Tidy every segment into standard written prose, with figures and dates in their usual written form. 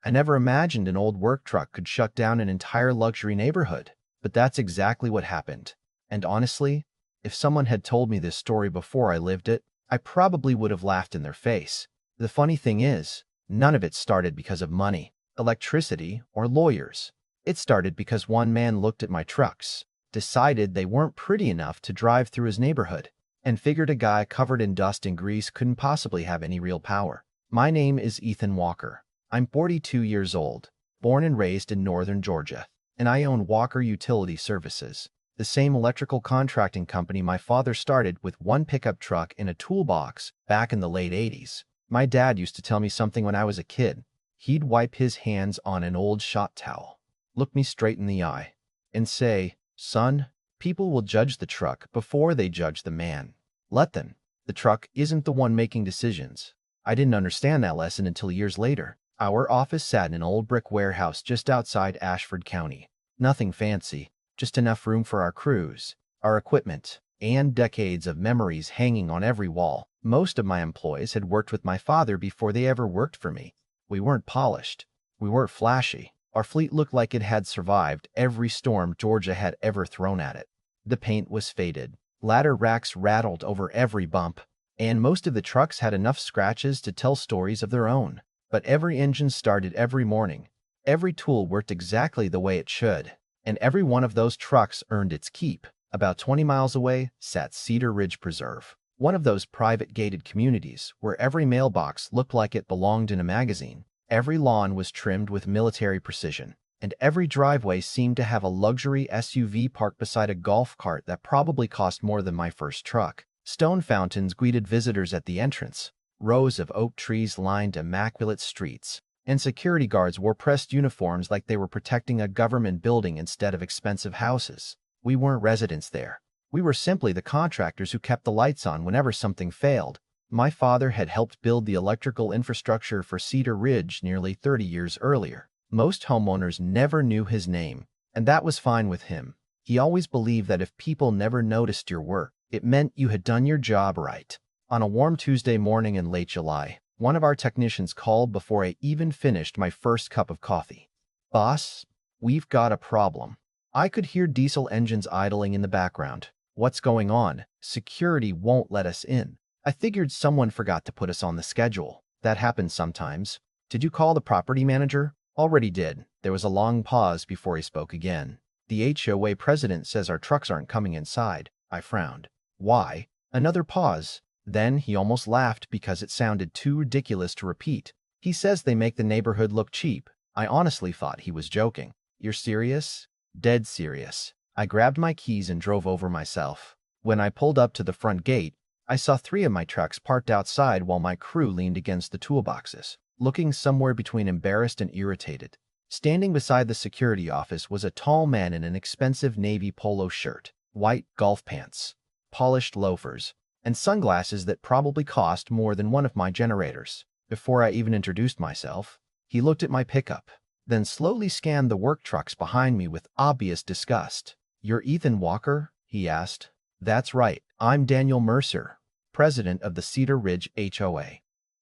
I never imagined an old work truck could shut down an entire luxury neighborhood, but that's exactly what happened. And honestly, if someone had told me this story before I lived it, I probably would have laughed in their face. The funny thing is, none of it started because of money, electricity, or lawyers. It started because one man looked at my trucks, decided they weren't pretty enough to drive through his neighborhood, and figured a guy covered in dust and grease couldn't possibly have any real power. My name is Ethan Walker. I'm 42 years old, born and raised in northern Georgia, and I own Walker Utility Services, the same electrical contracting company my father started with one pickup truck and a toolbox back in the late 80s. My dad used to tell me something when I was a kid. He'd wipe his hands on an old shop towel, look me straight in the eye, and say, "Son, people will judge the truck before they judge the man. Let them. The truck isn't the one making decisions." I didn't understand that lesson until years later. Our office sat in an old brick warehouse just outside Ashford County. Nothing fancy, just enough room for our crews, our equipment, and decades of memories hanging on every wall. Most of my employees had worked with my father before they ever worked for me. We weren't polished. We weren't flashy. Our fleet looked like it had survived every storm Georgia had ever thrown at it. The paint was faded. Ladder racks rattled over every bump, and most of the trucks had enough scratches to tell stories of their own. But every engine started every morning. Every tool worked exactly the way it should, and every one of those trucks earned its keep. About 20 miles away sat Cedar Ridge Preserve, one of those private gated communities where every mailbox looked like it belonged in a magazine. Every lawn was trimmed with military precision, and every driveway seemed to have a luxury SUV parked beside a golf cart that probably cost more than my first truck. Stone fountains greeted visitors at the entrance. Rows of oak trees lined immaculate streets, and security guards wore pressed uniforms like they were protecting a government building instead of expensive houses. We weren't residents there. We were simply the contractors who kept the lights on whenever something failed. My father had helped build the electrical infrastructure for Cedar Ridge nearly 30 years earlier. Most homeowners never knew his name, and that was fine with him. He always believed that if people never noticed your work, it meant you had done your job right. On a warm Tuesday morning in late July, one of our technicians called before I even finished my first cup of coffee. "Boss, we've got a problem." I could hear diesel engines idling in the background. "What's going on?" "Security won't let us in." I figured someone forgot to put us on the schedule. That happens sometimes. "Did you call the property manager?" "Already did." There was a long pause before he spoke again. "The HOA president says our trucks aren't coming inside." I frowned. "Why?" Another pause. Then he almost laughed because it sounded too ridiculous to repeat. "He says they make the neighborhood look cheap." I honestly thought he was joking. "You're serious?" "Dead serious." I grabbed my keys and drove over myself. When I pulled up to the front gate, I saw 3 of my trucks parked outside while my crew leaned against the toolboxes, looking somewhere between embarrassed and irritated. Standing beside the security office was a tall man in an expensive navy polo shirt, white golf pants, polished loafers, and sunglasses that probably cost more than one of my generators. Before I even introduced myself, he looked at my pickup, then slowly scanned the work trucks behind me with obvious disgust. "You're Ethan Walker?" he asked. "That's right. I'm Daniel Mercer, president of the Cedar Ridge HOA."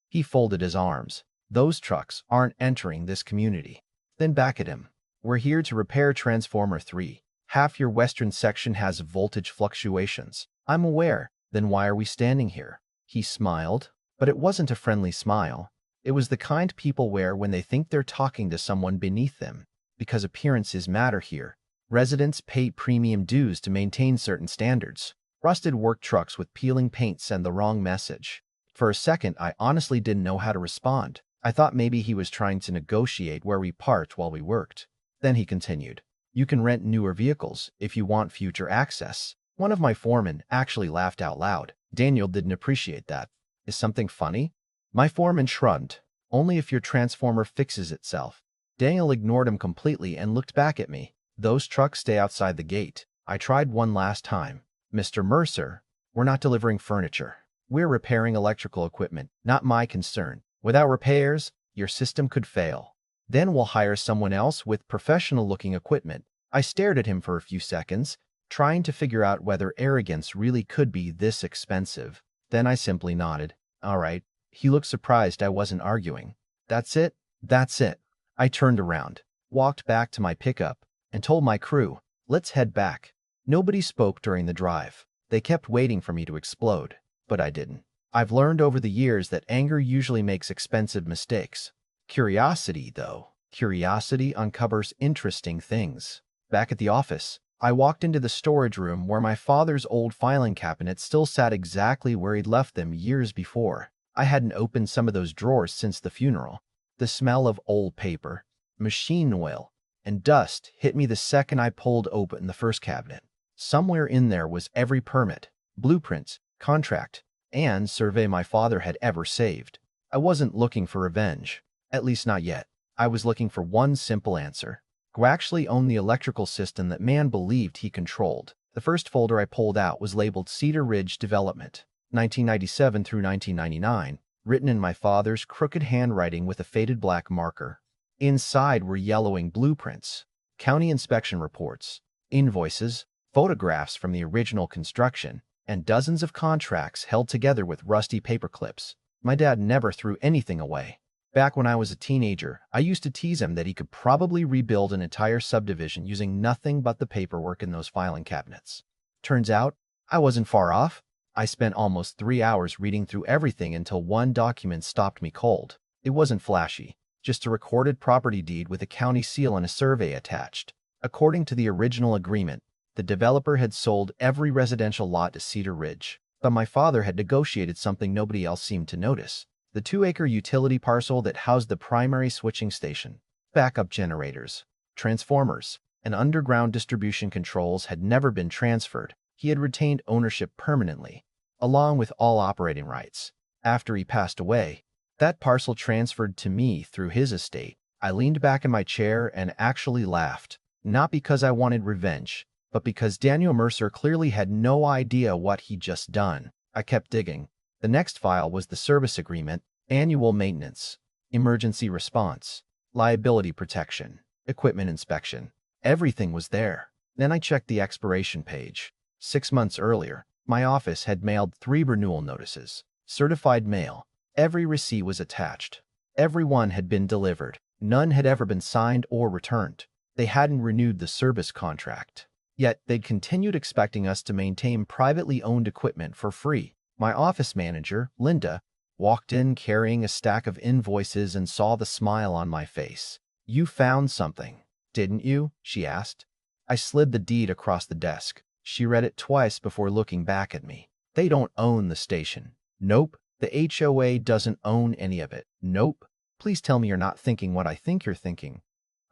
He folded his arms. "Those trucks aren't entering this community." Then back at him. "We're here to repair Transformer 3. Half your western section has voltage fluctuations." "I'm aware." "Then why are we standing here?" He smiled, but it wasn't a friendly smile. It was the kind people wear when they think they're talking to someone beneath them. "Because appearances matter here. Residents pay premium dues to maintain certain standards." Rusted work trucks with peeling paint send the wrong message. For a second, I honestly didn't know how to respond. I thought maybe he was trying to negotiate where we parked while we worked. Then he continued, "You can rent newer vehicles if you want future access." One of my foremen actually laughed out loud. Daniel didn't appreciate that. "Is something funny?" My foreman shrugged. "Only if your transformer fixes itself." Daniel ignored him completely and looked back at me. "Those trucks stay outside the gate." I tried one last time. "Mr. Mercer, we're not delivering furniture. We're repairing electrical equipment. Not my concern. Without repairs, your system could fail. Then we'll hire someone else with professional-looking equipment." I stared at him for a few seconds, trying to figure out whether arrogance really could be this expensive. Then I simply nodded. "All right." He looked surprised I wasn't arguing. "That's it?" "That's it. I turned around, walked back to my pickup, and told my crew, let's head back. Nobody spoke during the drive. They kept waiting for me to explode, but I didn't. I've learned over the years that anger usually makes expensive mistakes. Curiosity, though, curiosity uncovers interesting things. Back at the office, I walked into the storage room where my father's old filing cabinet still sat exactly where he'd left them years before. I hadn't opened some of those drawers since the funeral. The smell of old paper, machine oil, and dust hit me the second I pulled open the first cabinet. Somewhere in there was every permit, blueprint, contract, and survey my father had ever saved. I wasn't looking for revenge, at least not yet. I was looking for one simple answer. Who actually owned the electrical system that man believed he controlled? The first folder I pulled out was labeled Cedar Ridge Development, 1997 through 1999, written in my father's crooked handwriting with a faded black marker. Inside were yellowing blueprints, county inspection reports, invoices, photographs from the original construction, and dozens of contracts held together with rusty paper clips. My dad never threw anything away. Back when I was a teenager, I used to tease him that he could probably rebuild an entire subdivision using nothing but the paperwork in those filing cabinets. Turns out, I wasn't far off. I spent almost 3 hours reading through everything until one document stopped me cold. It wasn't flashy, just a recorded property deed with a county seal and a survey attached. According to the original agreement, the developer had sold every residential lot to Cedar Ridge, but my father had negotiated something nobody else seemed to notice. The 2-acre utility parcel that housed the primary switching station, backup generators, transformers, and underground distribution controls had never been transferred. He had retained ownership permanently, along with all operating rights. After he passed away, that parcel transferred to me through his estate. I leaned back in my chair and actually laughed, not because I wanted revenge, but because Daniel Mercer clearly had no idea what he'd just done. I kept digging. The next file was the service agreement, annual maintenance, emergency response, liability protection, equipment inspection. Everything was there. Then I checked the expiration page. 6 months earlier, my office had mailed 3 renewal notices, certified mail. Every receipt was attached. Every one had been delivered. None had ever been signed or returned. They hadn't renewed the service contract. Yet they'd continued expecting us to maintain privately owned equipment for free. My office manager, Linda, walked in carrying a stack of invoices and saw the smile on my face. "You found something, didn't you?" she asked. I slid the deed across the desk. She read it twice before looking back at me. "They don't own the station." "Nope. The HOA doesn't own any of it." "Nope. Please tell me you're not thinking what I think you're thinking."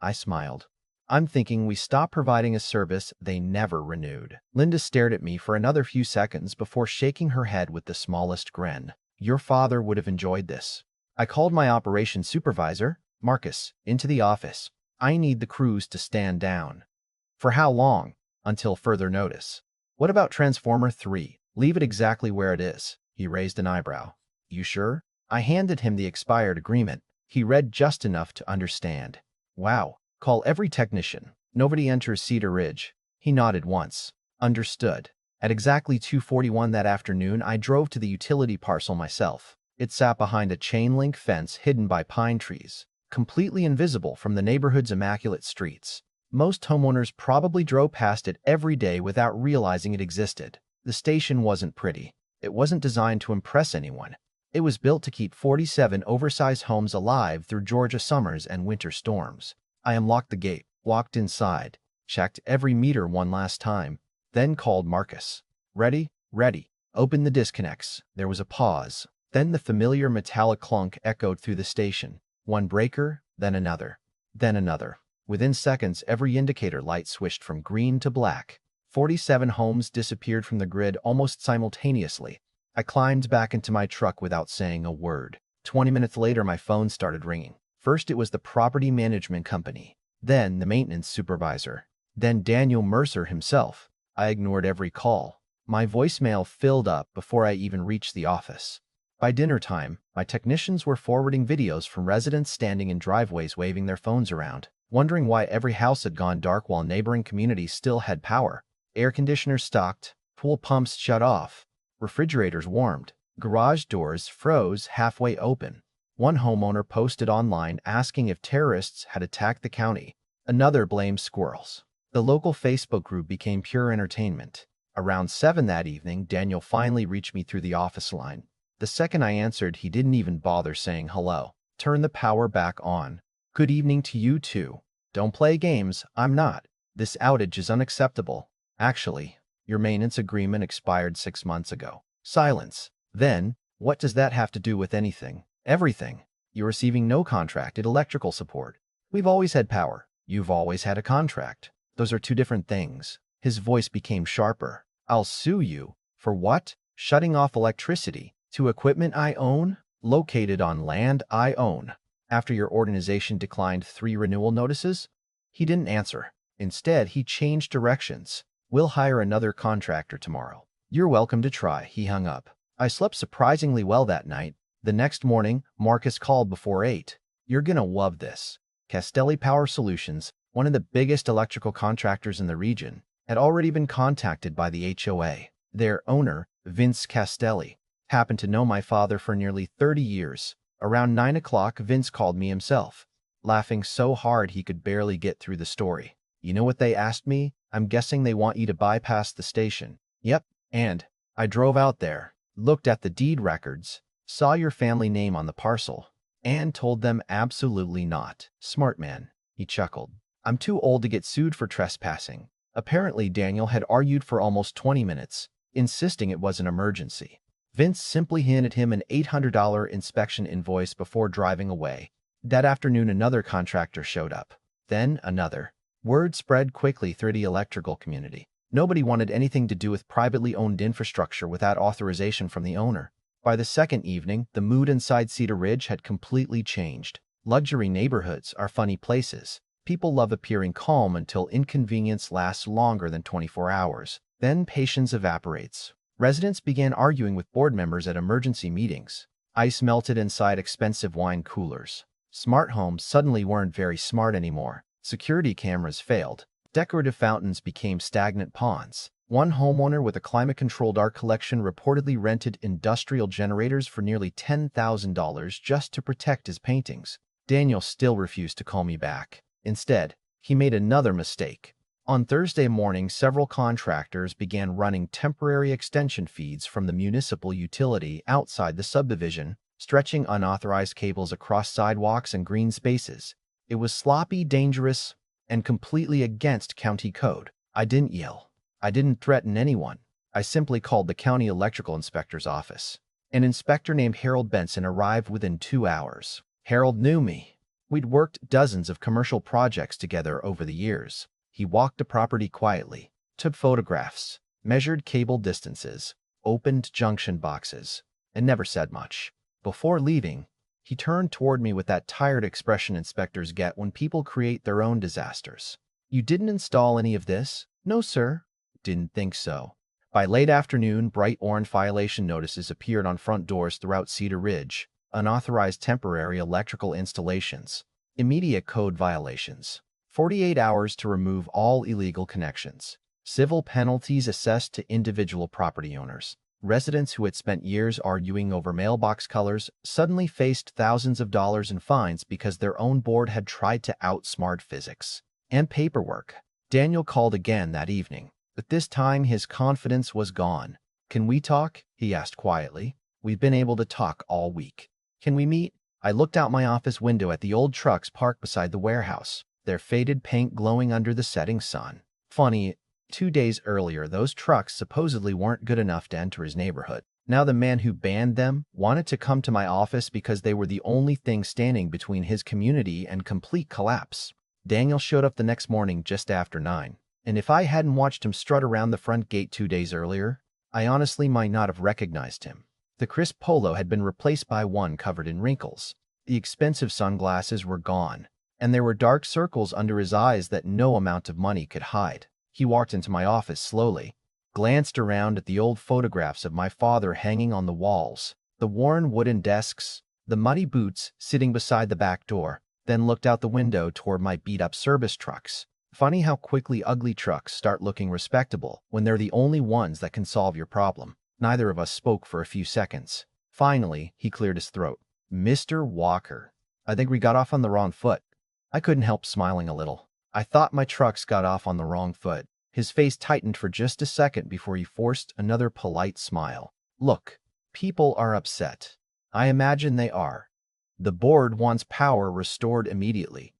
I smiled. "I'm thinking we stopped providing a service they never renewed." Linda stared at me for another few seconds before shaking her head with the smallest grin. "Your father would have enjoyed this." I called my operations supervisor, Marcus, into the office. "I need the crews to stand down." "For how long?" "Until further notice." "What about Transformer 3? Leave it exactly where it is." He raised an eyebrow. "You sure?" I handed him the expired agreement. He read just enough to understand. "Wow. Call every technician. Nobody enters Cedar Ridge." He nodded once. "Understood." At exactly 2:41 that afternoon, I drove to the utility parcel myself. It sat behind a chain-link fence hidden by pine trees, completely invisible from the neighborhood's immaculate streets. Most homeowners probably drove past it every day without realizing it existed. The station wasn't pretty. It wasn't designed to impress anyone. It was built to keep 47 oversized homes alive through Georgia summers and winter storms. I unlocked the gate, walked inside, checked every meter one last time, then called Marcus. "Ready? Ready." Opened the disconnects. There was a pause. Then the familiar metallic clunk echoed through the station. One breaker, then another, then another. Within seconds, every indicator light switched from green to black. 47 homes disappeared from the grid almost simultaneously. I climbed back into my truck without saying a word. 20 minutes later, my phone started ringing. First, it was the property management company, then the maintenance supervisor, then Daniel Mercer himself. I ignored every call. My voicemail filled up before I even reached the office. By dinner time, my technicians were forwarding videos from residents standing in driveways waving their phones around, wondering why every house had gone dark while neighboring communities still had power. Air conditioners stopped, pool pumps shut off, refrigerators warmed, garage doors froze halfway open. One homeowner posted online asking if terrorists had attacked the county. Another blamed squirrels. The local Facebook group became pure entertainment. Around 7 that evening, Daniel finally reached me through the office line. The second I answered, he didn't even bother saying hello. Turn the power back on. Good evening to you too. Don't play games, I'm not. This outage is unacceptable. Actually, your maintenance agreement expired 6 months ago. Silence. Then, what does that have to do with anything? Everything. You're receiving no contracted electrical support. We've always had power. You've always had a contract. Those are two different things. His voice became sharper. I'll sue you. For what? Shutting off electricity to equipment I own, located on land I own. After your organization declined 3 renewal notices? He didn't answer. Instead, he changed directions. We'll hire another contractor tomorrow. You're welcome to try. He hung up. I slept surprisingly well that night. The next morning, Marcus called before 8. You're gonna love this. Castelli Power Solutions, one of the biggest electrical contractors in the region, had already been contacted by the HOA. Their owner, Vince Castelli, happened to know my father for nearly 30 years. Around 9 o'clock, Vince called me himself, laughing so hard he could barely get through the story. You know what they asked me? I'm guessing they want you to bypass the station. Yep, and I drove out there, looked at the deed records, saw your family name on the parcel, and told them absolutely not. Smart man, he chuckled. I'm too old to get sued for trespassing. Apparently, Daniel had argued for almost 20 minutes, insisting it was an emergency. Vince simply handed him an $800 inspection invoice before driving away. That afternoon, another contractor showed up. Then another. Word spread quickly through the electrical community. Nobody wanted anything to do with privately owned infrastructure without authorization from the owner. By the second evening, the mood inside Cedar Ridge had completely changed. Luxury neighborhoods are funny places. People love appearing calm until inconvenience lasts longer than 24 hours. Then patience evaporates. Residents began arguing with board members at emergency meetings. Ice melted inside expensive wine coolers. Smart homes suddenly weren't very smart anymore. Security cameras failed. Decorative fountains became stagnant ponds. One homeowner with a climate-controlled art collection reportedly rented industrial generators for nearly $10,000 just to protect his paintings. Daniel still refused to call me back. Instead, he made another mistake. On Thursday morning, several contractors began running temporary extension feeds from the municipal utility outside the subdivision, stretching unauthorized cables across sidewalks and green spaces. It was sloppy, dangerous, and completely against county code. I didn't yell. I didn't threaten anyone. I simply called the county electrical inspector's office. An inspector named Harold Benson arrived within 2 hours. Harold knew me. We'd worked dozens of commercial projects together over the years. He walked the property quietly, took photographs, measured cable distances, opened junction boxes, and never said much. Before leaving, he turned toward me with that tired expression inspectors get when people create their own disasters. You didn't install any of this? No, sir. Didn't think so. By late afternoon, bright orange violation notices appeared on front doors throughout Cedar Ridge. Unauthorized temporary electrical installations. Immediate code violations. 48 hours to remove all illegal connections. Civil penalties assessed to individual property owners. Residents who had spent years arguing over mailbox colors suddenly faced thousands of dollars in fines because their own board had tried to outsmart physics. And paperwork. Daniel called again that evening, but this time his confidence was gone. Can we talk? He asked quietly. We've been able to talk all week. Can we meet? I looked out my office window at the old trucks parked beside the warehouse, their faded paint glowing under the setting sun. Funny, 2 days earlier, those trucks supposedly weren't good enough to enter his neighborhood. Now the man who banned them wanted to come to my office because they were the only thing standing between his community and complete collapse. Daniel showed up the next morning just after 9, and if I hadn't watched him strut around the front gate 2 days earlier, I honestly might not have recognized him. The crisp polo had been replaced by one covered in wrinkles. The expensive sunglasses were gone, and there were dark circles under his eyes that no amount of money could hide. He walked into my office slowly, glanced around at the old photographs of my father hanging on the walls, the worn wooden desks, the muddy boots sitting beside the back door, then looked out the window toward my beat-up service trucks. Funny how quickly ugly trucks start looking respectable when they're the only ones that can solve your problem. Neither of us spoke for a few seconds. Finally, he cleared his throat. Mr. Walker, I think we got off on the wrong foot. I couldn't help smiling a little. I thought my trucks got off on the wrong foot. His face tightened for just a second before he forced another polite smile. Look, people are upset. I imagine they are. The board wants power restored immediately.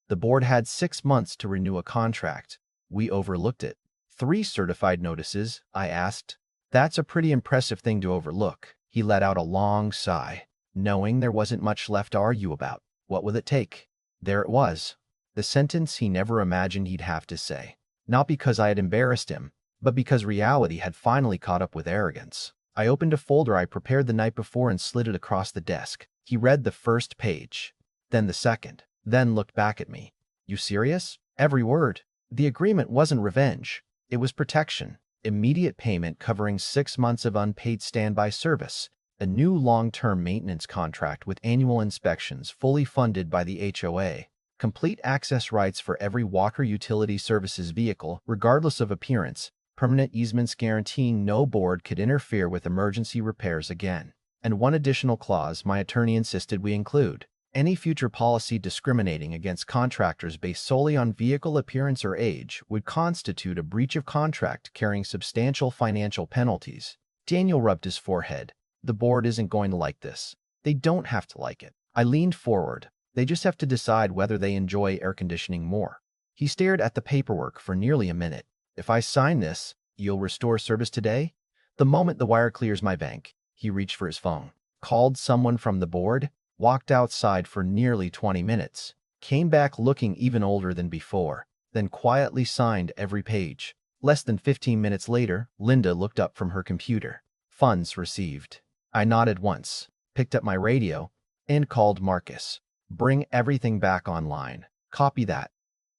The board had 6 months to renew a contract. We overlooked it. 3 certified notices, I asked. That's a pretty impressive thing to overlook. He let out a long sigh, knowing there wasn't much left to argue about. What will it take? There it was. The sentence he never imagined he'd have to say. Not because I had embarrassed him, but because reality had finally caught up with arrogance. I opened a folder I prepared the night before and slid it across the desk. He read the first page, then the second, then looked back at me. You serious? Every word. The agreement wasn't revenge. It was protection. Immediate payment covering 6 months of unpaid standby service. A new long-term maintenance contract with annual inspections fully funded by the HOA. Complete access rights for every Walker Utility Services vehicle, regardless of appearance. Permanent easements guaranteeing no board could interfere with emergency repairs again. And one additional clause my attorney insisted we include. Any future policy discriminating against contractors based solely on vehicle appearance or age would constitute a breach of contract carrying substantial financial penalties. Daniel rubbed his forehead. The board isn't going to like this. They don't have to like it. I leaned forward. They just have to decide whether they enjoy air conditioning more. He stared at the paperwork for nearly a minute. If I sign this, you'll restore service today? The moment the wire clears my bank, he reached for his phone, called someone from the board, walked outside for nearly 20 minutes, came back looking even older than before, then quietly signed every page. Less than 15 minutes later, Linda looked up from her computer. Funds received. I nodded once, picked up my radio, and called Marcus. Bring everything back online. Copy that.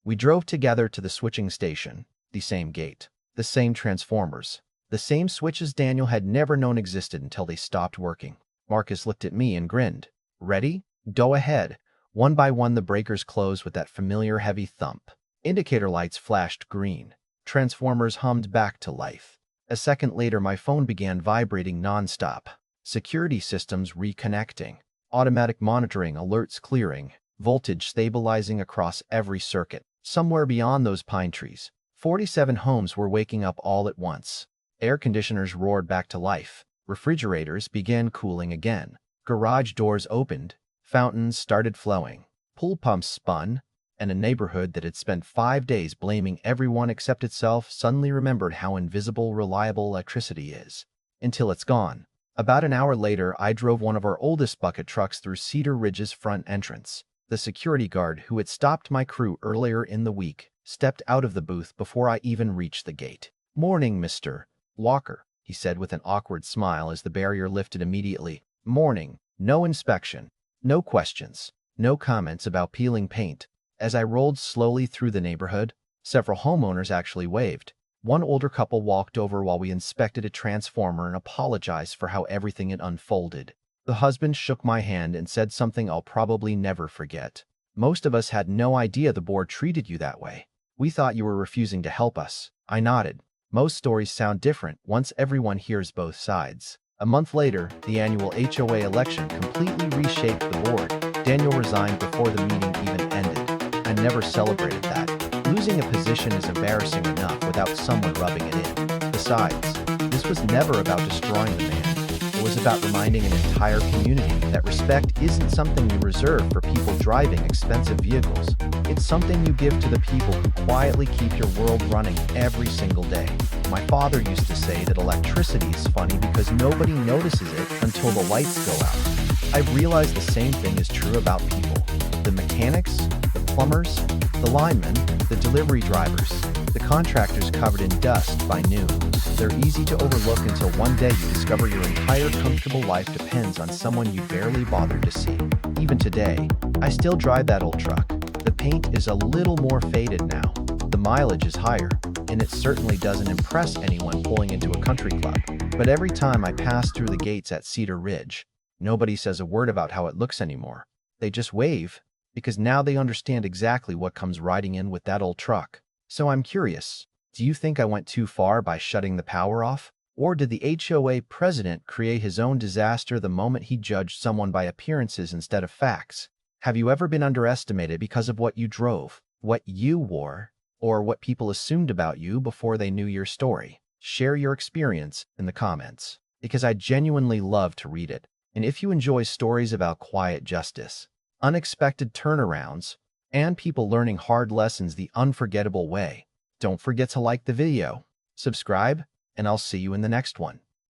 We drove together to the switching station. The same gate, the same transformers, the same switches Daniel had never known existed until they stopped working. Marcus looked at me and grinned. Ready? Go ahead. One by one the breakers closed with that familiar heavy thump. Indicator lights flashed green. Transformers hummed back to life. A second later my phone began vibrating nonstop. Security systems reconnecting. Automatic monitoring alerts clearing. Voltage stabilizing across every circuit. Somewhere beyond those pine trees, 47 homes were waking up all at once. Air conditioners roared back to life. Refrigerators began cooling again. Garage doors opened. Fountains started flowing. Pool pumps spun. And a neighborhood that had spent 5 days blaming everyone except itself suddenly remembered how invisible, reliable electricity is. Until it's gone. About an hour later, I drove one of our oldest bucket trucks through Cedar Ridge's front entrance. The security guard who had stopped my crew earlier in the week stepped out of the booth before I even reached the gate. Morning, Mr. Walker, he said with an awkward smile as the barrier lifted immediately. Morning. No inspection. No questions. No comments about peeling paint. As I rolled slowly through the neighborhood, several homeowners actually waved. One older couple walked over while we inspected a transformer and apologized for how everything had unfolded. The husband shook my hand and said something I'll probably never forget. Most of us had no idea the board treated you that way. We thought you were refusing to help us. I nodded. Most stories sound different once everyone hears both sides. A month later, the annual HOA election completely reshaped the board. Daniel resigned before the meeting even ended. I never celebrated that. Losing a position is embarrassing enough without someone rubbing it in. Besides, this was never about destroying the man. It was about reminding an entire community that respect isn't something you reserve for people driving expensive vehicles. It's something you give to the people who quietly keep your world running every single day. My father used to say that electricity is funny because nobody notices it until the lights go out. I've realized the same thing is true about people. The mechanics, the plumbers, the linemen, the delivery drivers, the contractors covered in dust by noon. They're easy to overlook until one day you discover your entire comfortable life depends on someone you barely bothered to see. Even today, I still drive that old truck. The paint is a little more faded now. The mileage is higher, and it certainly doesn't impress anyone pulling into a country club. But every time I pass through the gates at Cedar Ridge, nobody says a word about how it looks anymore. They just wave, because now they understand exactly what comes riding in with that old truck. So I'm curious, do you think I went too far by shutting the power off? Or did the HOA president create his own disaster the moment he judged someone by appearances instead of facts? Have you ever been underestimated because of what you drove, what you wore, or what people assumed about you before they knew your story? Share your experience in the comments, because I genuinely love to read it. And if you enjoy stories about quiet justice, unexpected turnarounds, and people learning hard lessons the unforgettable way, don't forget to like the video, subscribe, and I'll see you in the next one.